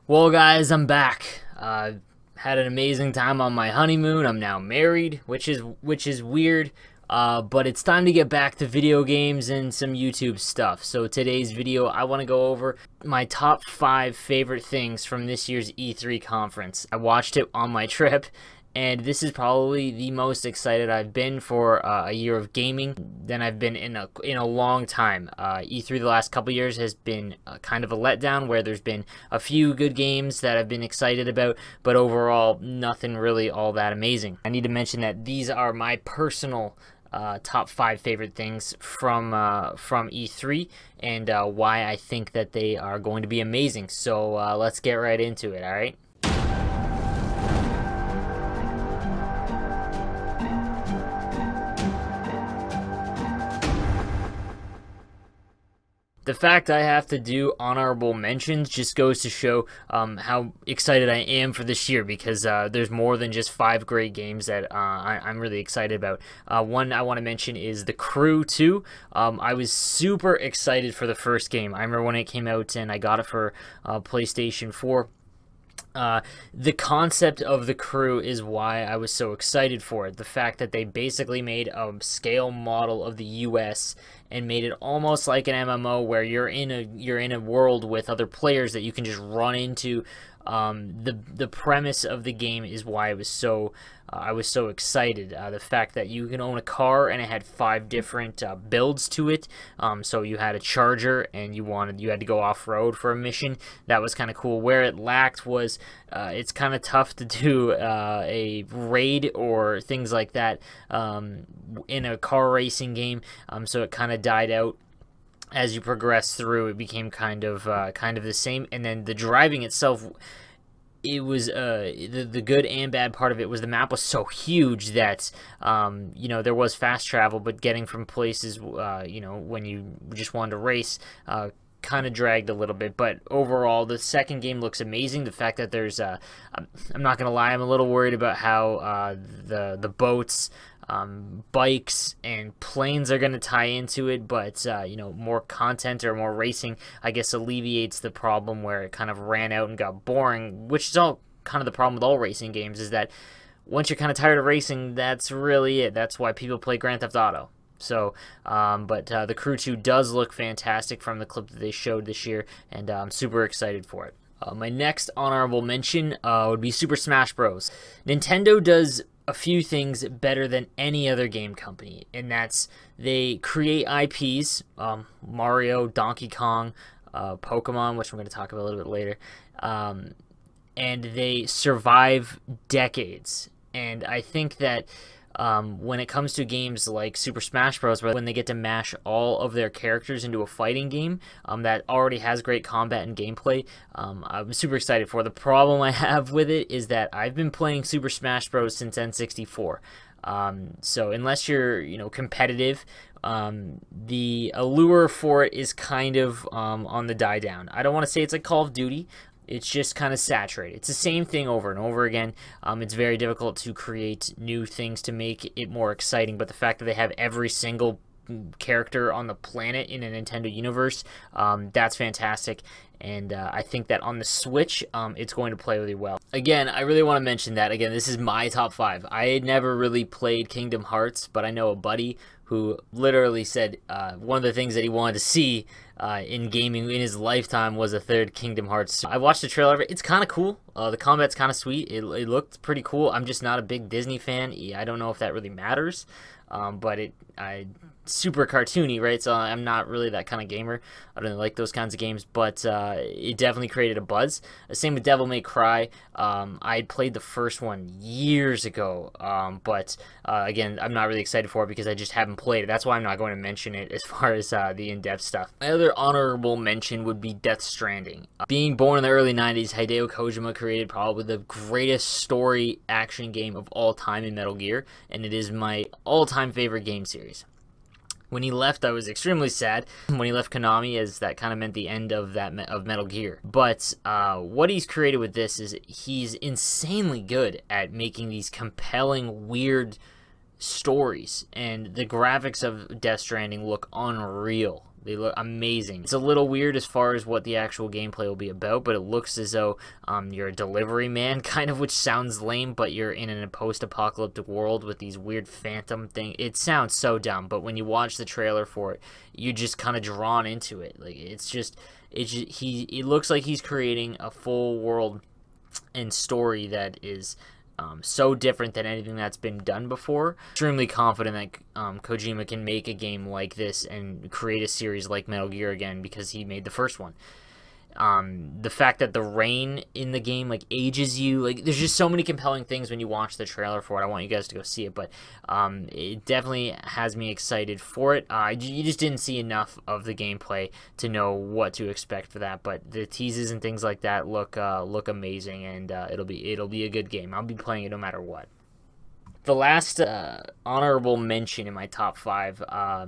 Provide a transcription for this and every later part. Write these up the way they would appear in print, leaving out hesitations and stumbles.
Well, guys, I'm back. Had an amazing time on my honeymoon. I'm now married, which is weird. But it's time to get back to video games and some YouTube stuff. So today's video, I want to go over my top 5 favorite things from this year's E3 conference. I watched it on my trip, and this is probably the most excited I've been for a year of gaming than I've been in a long time. E3 the last couple years has been kind of a letdown, where there's been a few good games that I've been excited about, but overall nothing really all that amazing. I need to mention that these are my personal top 5 favorite things from E3 and why I think that they are going to be amazing. So let's get right into it, alright? The fact I have to do honorable mentions just goes to show how excited I am for this year, because there's more than just 5 great games that I'm really excited about. One I want to mention is The Crew 2. I was super excited for the first game. I remember when it came out and I got it for PlayStation 4. The concept of The Crew is why I was so excited for it. The fact that they basically made a scale model of the US and made it almost like an MMO, where you're in a world with other players that you can just run into. The premise of the game is why I was so excited. The fact that you can own a car and it had 5 different builds to it. So you had a charger and you had to go off-road for a mission. That was kind of cool. Where it lacked was it's kind of tough to do a raid or things like that in a car racing game. So it kind of died out as you progress through. It became kind of the same. And then the driving itself, it was the good and bad part of it was the map was so huge that there was fast travel, but getting from places when you just wanted to race kind of dragged a little bit. But overall, the second game looks amazing. The fact that there's I'm not gonna lie, I'm a little worried about how the boats, bikes and planes are going to tie into it, but more content or more racing, I guess, alleviates the problem where it kind of ran out and got boring, which is all kind of the problem with all racing games, is that once you're kind of tired of racing, that's really it. That's why people play Grand Theft Auto. So, but The Crew 2 does look fantastic from the clip that they showed this year, and I'm super excited for it. My next honorable mention would be Super Smash Bros. Nintendo does a few things better than any other game company, and that's they create IPs, Mario, Donkey Kong, Pokemon, which I'm going to talk about a little bit later, and they survive decades. And I think that when it comes to games like Super Smash Bros., when they get to mash all of their characters into a fighting game that already has great combat and gameplay, I'm super excited for. The problem I have with it is that I've been playing Super Smash Bros. Since N64. So unless you're competitive, the allure for it is kind of on the die down. I don't want to say it's like Call of Duty. It's just kind of saturated. It's the same thing over and over again. It's very difficult to create new things to make it more exciting, but the fact that they have every single character on the planet in a Nintendo universe, that's fantastic. And I think that on the Switch, it's going to play really well. Again, I really want to mention that, again, this is my top 5. I had never really played Kingdom Hearts, but I know a buddy who literally said one of the things that he wanted to see in gaming in his lifetime was a third Kingdom Hearts. I watched the trailer of it. It's kind of cool. The combat's kind of sweet. It looked pretty cool. I'm just not a big Disney fan. I don't know if that really matters, but super cartoony, right? So I'm not really that kind of gamer. I don't like those kinds of games, but it definitely created a buzz. Same with Devil May Cry. I played the first one years ago, but again, I'm not really excited for it because I just haven't played it. That's why I'm not going to mention it as far as the in-depth stuff. My other honorable mention would be Death Stranding. Being born in the early 90s, Hideo Kojima created probably the greatest story action game of all time in Metal Gear, and it is my all-time favorite game series. When he left, I was extremely sad when he left Konami, as that kind of meant the end of of Metal Gear. But what he's created with this is he's insanely good at making these compelling, weird stories, and the graphics of Death Stranding look unreal. They look amazing. It's a little weird as far as what the actual gameplay will be about, but it looks as though you're a delivery man, kind of, which sounds lame, but you're in a post-apocalyptic world with these weird phantom things. It sounds so dumb, but when you watch the trailer for it, you're just kind of drawn into it. Like, it looks like he's creating a full world and story that is so different than anything that's been done before. Extremely confident that Kojima can make a game like this and create a series like Metal Gear again, because he made the first one. The fact that the rain in the game like ages you, like, there's just so many compelling things when you watch the trailer for it. I want you guys to go see it, but it definitely has me excited for it. You just didn't see enough of the gameplay to know what to expect for that, but the teases and things like that look amazing, and it'll be a good game. I'll be playing it no matter what. The last honorable mention in my top 5, I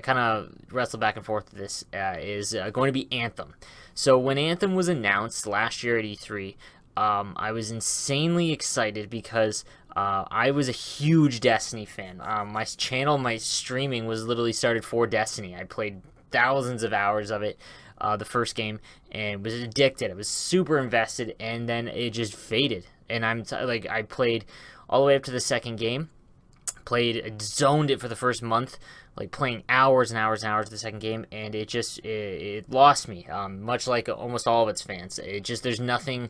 kind of wrestled back and forth with this, is going to be Anthem. So when Anthem was announced last year at E3, I was insanely excited because I was a huge Destiny fan. My channel, my streaming was literally started for Destiny. I played thousands of hours of it, the first game, and was addicted. I was super invested, and then it just faded. And I played all the way up to the second game, zoned it for the first month, like playing hours and hours and hours of the second game, and it lost me, much like almost all of its fans. There's nothing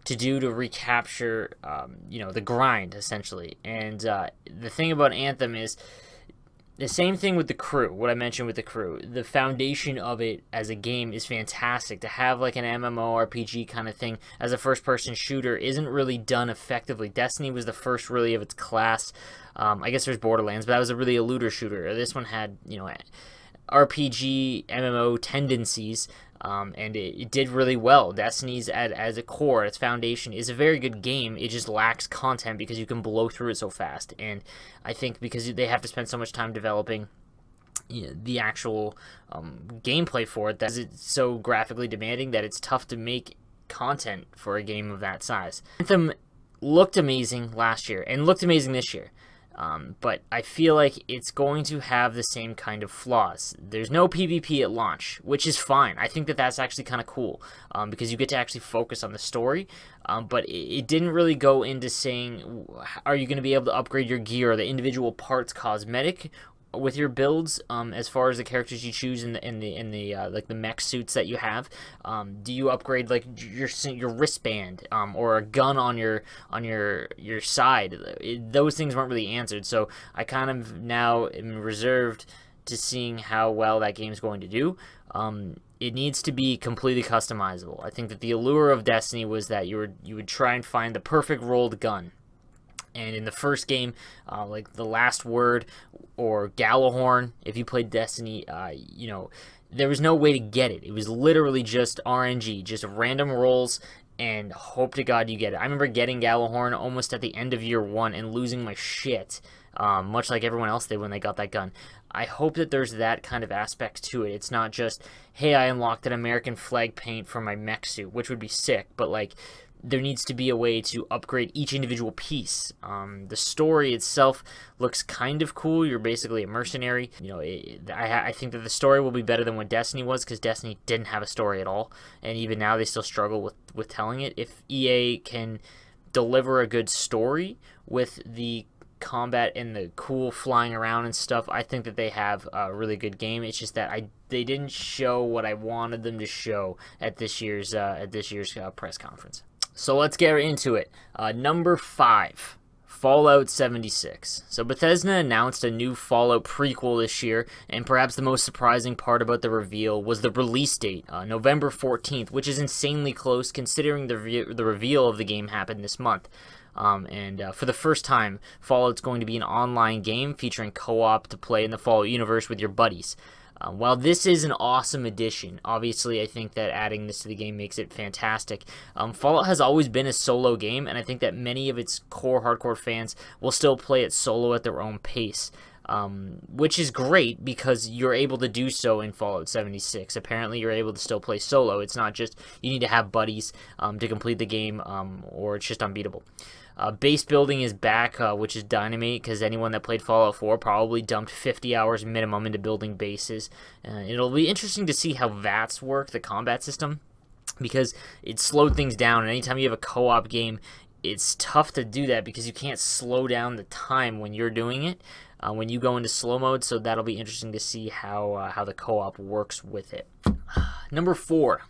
to do to recapture, the grind, essentially. And the thing about Anthem is the same thing with The Crew, what I mentioned with The Crew. The foundation of it as a game is fantastic. To have like an MMORPG kind of thing as a first-person shooter isn't really done effectively. Destiny was the first really of its class. I guess there's Borderlands, but that was really a looter shooter. This one had, RPG, MMO tendencies, and it did really well. Destiny's as a core, its foundation, is a very good game. It just lacks content because you can blow through it so fast. And I think because they have to spend so much time developing the actual gameplay for it, that it's so graphically demanding that it's tough to make content for a game of that size. Anthem looked amazing last year and looked amazing this year. But I feel like it's going to have the same kind of flaws. There's no PvP at launch, which is fine. I think that that's actually kind of cool, because you get to actually focus on the story. But it didn't really go into saying, are you going to be able to upgrade your gear or the individual parts cosmetic with your builds, as far as the characters you choose in the like the mech suits that you have. Do you upgrade like your wristband, or a gun on your side? Those things weren't really answered, so I kind of now am reserved to seeing how well that game's going to do. It needs to be completely customizable. I think that the allure of Destiny was that you would try and find the perfect rolled gun. And in the first game, like the Last Word or Gallahorn, if you played Destiny, there was no way to get it. It was literally just RNG, just random rolls, and hope to God you get it. I remember getting Gallahorn almost at the end of year 1 and losing my shit, much like everyone else did when they got that gun. I hope that there's that kind of aspect to it. It's not just, hey, I unlocked an American flag paint for my mech suit, which would be sick, but like, there needs to be a way to upgrade each individual piece. The story itself looks kind of cool. You're basically a mercenary. I think that the story will be better than what Destiny was, because Destiny didn't have a story at all, and even now they still struggle with telling it. If EA can deliver a good story with the combat and the cool flying around and stuff, I think that they have a really good game. It's just that they didn't show what I wanted them to show at this year's press conference. So let's get into it. Number 5, Fallout 76. So Bethesda announced a new Fallout prequel this year, and perhaps the most surprising part about the reveal was the release date, November 14th, which is insanely close considering the reveal of the game happened this month. For the first time, Fallout's going to be an online game featuring co-op to play in the Fallout universe with your buddies. While this is an awesome addition, obviously I think that adding this to the game makes it fantastic. Fallout has always been a solo game, and I think that many of its core hardcore fans will still play it solo at their own pace. which is great because you're able to do so in Fallout 76. Apparently, you're able to still play solo. It's not just you need to have buddies to complete the game, or it's just unbeatable. Base building is back, which is dynamite, because anyone that played Fallout 4 probably dumped 50 hours minimum into building bases. It'll be interesting to see how VATS work, the combat system, because it slowed things down, and anytime you have a co-op game, it's tough to do that because you can't slow down the time when you're doing it, when you go into slow mode, so that'll be interesting to see how the co-op works with it. Number 4,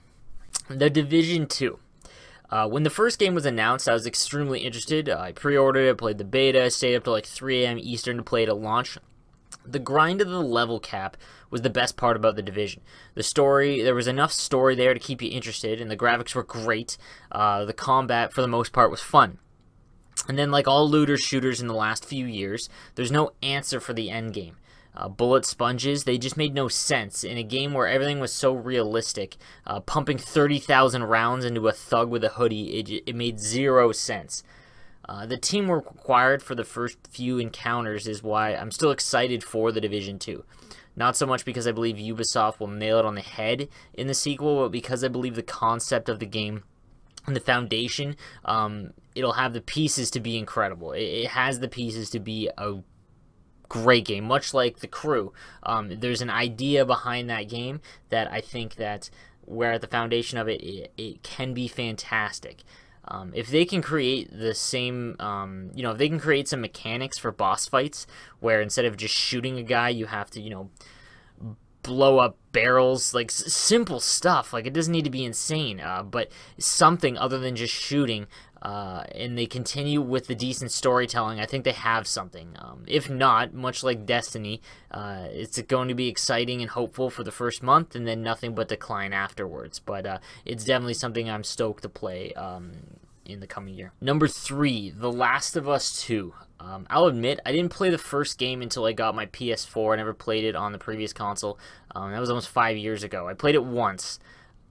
The Division 2. When the first game was announced, I was extremely interested. I pre-ordered it, played the beta, stayed up to like 3 a.m. Eastern to play it at launch. The grind of the level cap was the best part about The Division. The story, there was enough story there to keep you interested, and the graphics were great. The combat, for the most part, was fun. And then, like all looter shooters in the last few years, there's no answer for the end game. Bullet sponges, they just made no sense. In a game where everything was so realistic, pumping 30,000 rounds into a thug with a hoodie, it made zero sense. The teamwork required for the first few encounters is why I'm still excited for The Division 2. Not so much because I believe Ubisoft will nail it on the head in the sequel, but because I believe the concept of the game and the foundation, it'll have the pieces to be incredible. It has the pieces to be a great game, much like The Crew. There's an idea behind that game that I think that where at the foundation of it, it can be fantastic. If they can create the same, if they can create some mechanics for boss fights where instead of just shooting a guy, you have to, blow up barrels, like simple stuff. Like, it doesn't need to be insane, but something other than just shooting, and they continue with the decent storytelling, I think they have something. If not, much like Destiny, it's going to be exciting and hopeful for the first month, and then nothing but decline afterwards. But it's definitely something I'm stoked to play in the coming year. Number 3, The Last of Us 2. I'll admit, I didn't play the first game until I got my PS4. I never played it on the previous console. That was almost 5 years ago. I played it once.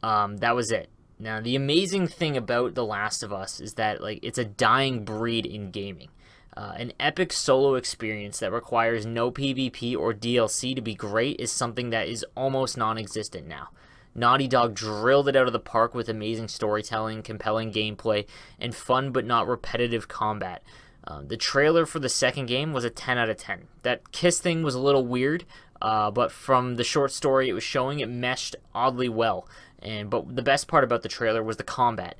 That was it. Now, the amazing thing about The Last of Us is that it's a dying breed in gaming. An epic solo experience that requires no PvP or DLC to be great is something that is almost non-existent now. Naughty Dog drilled it out of the park with amazing storytelling, compelling gameplay, and fun but not repetitive combat. The trailer for the second game was a 10 out of 10. That kiss thing was a little weird, but from the short story it was showing, it meshed oddly well. But the best part about the trailer was the combat.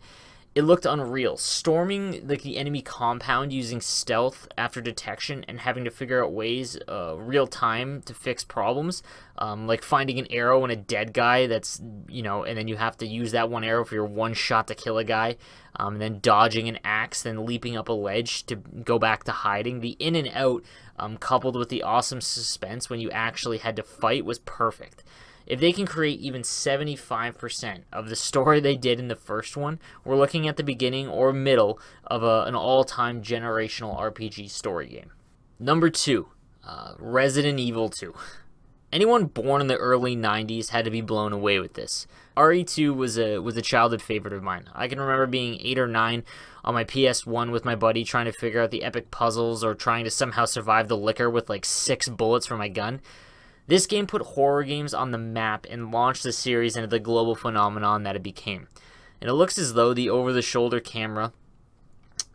It looked unreal. Storming the enemy compound using stealth after detection and having to figure out ways real time to fix problems, like finding an arrow in a dead guy that's, and then you have to use that one arrow for your one shot to kill a guy, and then dodging an axe, then leaping up a ledge to go back to hiding. The in and out, coupled with the awesome suspense when you actually had to fight, was perfect. If they can create even 75% of the story they did in the first one, we're looking at the beginning or middle of an all-time generational RPG story game. Number 2, Resident Evil 2. Anyone born in the early 90s had to be blown away with this. RE2 was a childhood favorite of mine. I can remember being 8 or 9 on my PS1 with my buddy trying to figure out the epic puzzles or trying to somehow survive the liquor with 6 bullets for my gun. This game put horror games on the map and launched the series into the global phenomenon that it became. And it looks as though the over-the-shoulder camera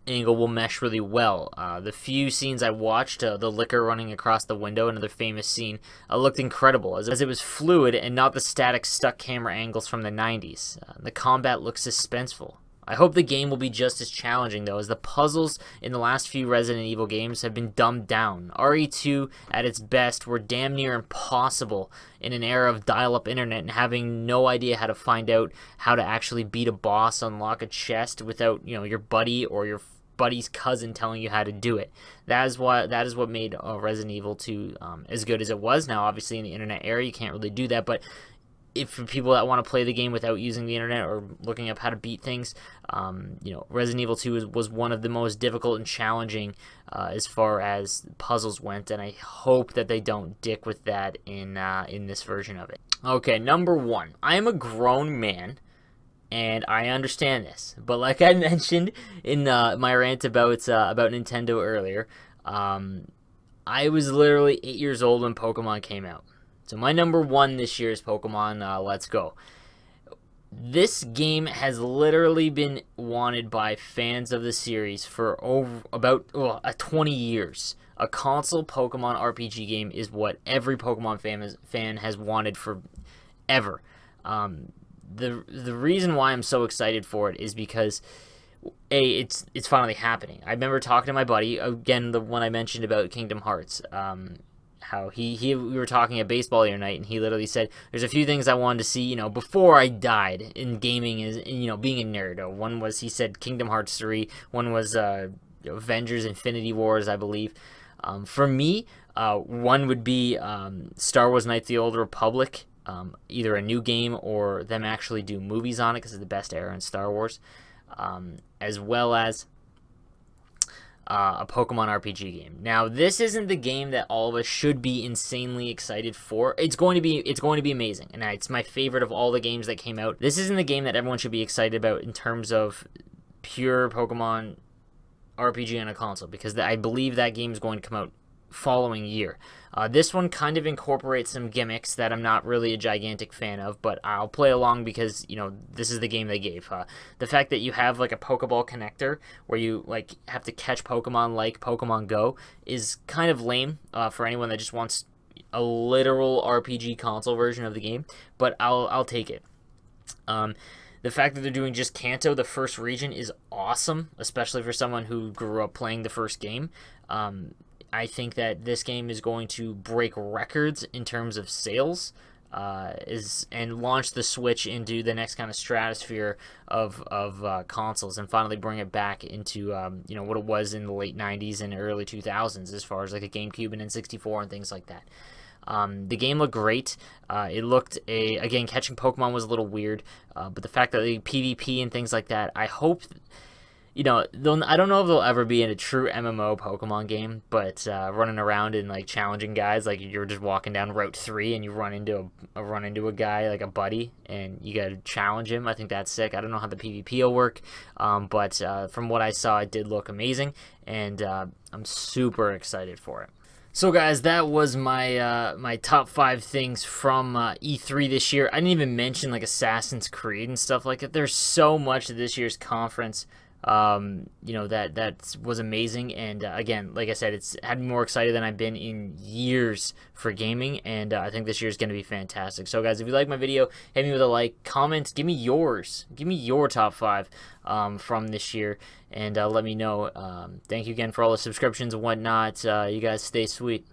angle will mesh really well. The few scenes I watched, the liquor running across the window, another famous scene, looked incredible as it was fluid and not the static stuck camera angles from the 90s. The combat looks suspenseful. I hope the game will be just as challenging, though, as the puzzles in the last few Resident Evil games have been dumbed down. RE2, at its best, were damn near impossible in an era of dial-up internet and having no idea how to find out how to actually beat a boss, unlock a chest without, your buddy or your buddy's cousin telling you how to do it. That is what made Resident Evil 2 as good as it was. Now, obviously, in the internet era, you can't really do that, but if for people that want to play the game without using the internet or looking up how to beat things, Resident Evil 2 was one of the most difficult and challenging as far as puzzles went, and I hope that they don't dick with that in this version of it. Okay, number 1. I am a grown man, and I understand this, but like I mentioned in my rant about Nintendo earlier, I was literally 8 years old when Pokemon came out. So my number one this year is Pokemon Let's Go. This game has literally been wanted by fans of the series for about 20 years. A console Pokemon RPG game is what every Pokemon fan has wanted forever. The reason why I'm so excited for it is because it's finally happening. I remember talking to my buddy again, the one I mentioned about Kingdom Hearts. How we were talking at baseball the other night, and he literally said, "There's a few things I wanted to see, before I died in gaming, is being a nerd." One was, he said, Kingdom Hearts 3. One was Avengers: Infinity Wars, I believe. For me, one would be Star Wars: Knights of the Old Republic. Either a new game or them actually do movies on it, because it's the best era in Star Wars, as well as a Pokemon RPG game. Now, this isn't the game that all of us should be insanely excited for. It's going to be amazing, and it's my favorite of all the games that came out. This isn't the game that everyone should be excited about in terms of pure Pokemon RPG on a console, because I believe that game is going to come out following year. This one kind of incorporates some gimmicks that I'm not really a gigantic fan of, but I'll play along because, this is the game they gave. The fact that you have like a Pokeball connector where you have to catch Pokemon like Pokemon Go is kind of lame for anyone that just wants a literal RPG console version of the game, but I'll take it. The fact that they're doing just Kanto, the first region, is awesome, especially for someone who grew up playing the first game. I think that this game is going to break records in terms of sales, and launch the Switch into the next kind of stratosphere of consoles, and finally bring it back into what it was in the late 90s and early 2000s, as far as like a GameCube and N64 and things like that. The game looked great. It looked again, catching Pokemon was a little weird, but the fact that the PvP and things like that, I hope. I don't know if they'll ever be in a true MMO Pokemon game, but running around and challenging guys, like you're just walking down Route 3 and you run into a guy, like a buddy, and you gotta challenge him. I think that's sick. I don't know how the PvP will work, but from what I saw, it did look amazing, and I'm super excited for it. So guys, that was my my top 5 things from E3 this year. I didn't even mention Assassin's Creed and stuff like that. There's so much of this year's conference that was amazing, and again, like I said, it's had me more excited than I've been in years for gaming, and I think this year is going to be fantastic. So guys, if you like my video, hit me with a like, comment, give me yours, give me your top 5 from this year, and let me know. Thank you again for all the subscriptions and whatnot. You guys stay sweet.